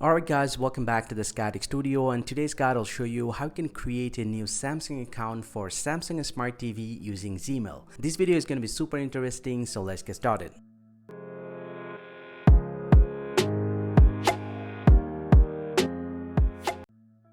Alright guys, welcome back to the Skytech Studio, and today's guide will show you how you can create a new Samsung account for Samsung Smart TV using Gmail. This video is going to be super interesting, so let's get started.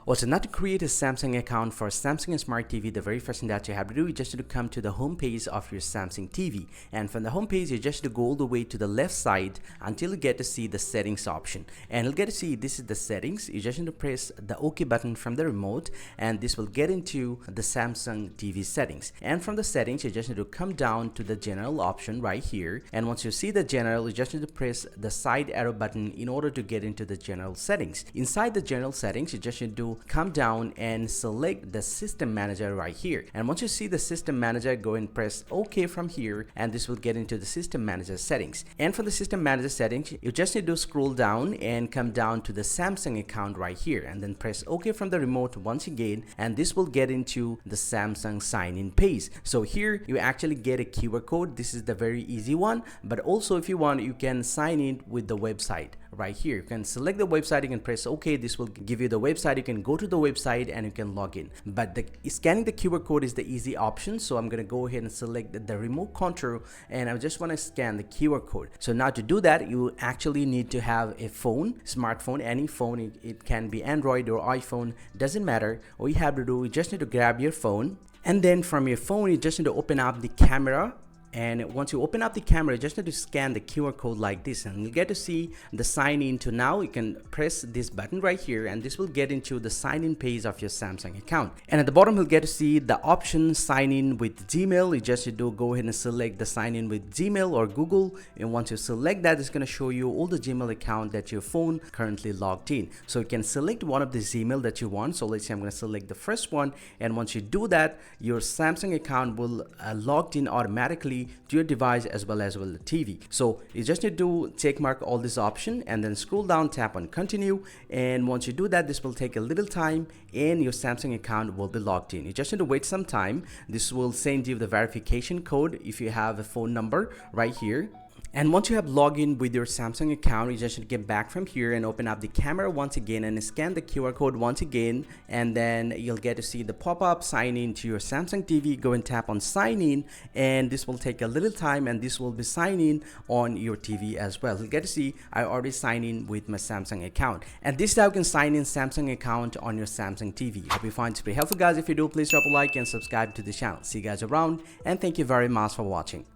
Also, now to create a Samsung account for Samsung Smart TV, the very first thing that you have to do is just to come to the home page of your Samsung TV. And from the home page, you just to go all the way to the left side until you get to see the settings option. And you'll get to see this is the settings. You just need to press the OK button from the remote, and this will get into the Samsung TV settings. And from the settings, you just need to come down to the general option right here. And once you see the general, you just need to press the side arrow button in order to get into the general settings. Inside the general settings, you just need to come down and select the system manager right here. And once you see the system manager, go and press OK from here, and this will get into the system manager settings. And for the system manager settings, you just need to scroll down and come down to the Samsung account right here, and then press OK from the remote once again, and this will get into the Samsung sign-in page. So here you actually get a QR code. This is the very easy one, but also if you want, you can sign in with the website right here. You can select the website, you can press OK, this will give you the website. You can go to the website and you can log in, but scanning the QR code is the easy option. So I'm going to go ahead and select the remote control, and I just want to scan the QR code. So now to do that, you actually need to have a phone, smartphone, any phone. It can be Android or iPhone, doesn't matter. All you have to do, you just need to grab your phone, and then from your phone you just need to open up the camera. And once you open up the camera, you just need to scan the QR code like this, and you get to see the sign in. To now you can press this button right here, and this will get into the sign in page of your Samsung account. And at the bottom you'll get to see the option sign in with Gmail. You just need to go ahead and select the sign in with Gmail or Google, and once you select that, it's going to show you all the Gmail account that your phone currently logged in. So you can select one of the Gmail that you want. So let's say I'm going to select the first one, and once you do that, your Samsung account will logged in automatically to your device as well as the TV. So you just need to check mark all this option and then scroll down, tap on continue, and once you do that, this will take a little time and your Samsung account will be logged in. You just need to wait some time. This will send you the verification code if you have a phone number right here. And once you have logged in with your Samsung account, you just should get back from here and open up the camera once again and scan the QR code once again, and then you'll get to see the pop-up sign in to your Samsung TV. Go and tap on sign in, and this will take a little time, and this will be sign in on your TV as well. You'll get to see I already signed in with my Samsung account, and this is how you can sign in Samsung account on your Samsung TV. Hope you find this very helpful, guys. If you do, please drop a like and subscribe to the channel. See you guys around, and thank you very much for watching.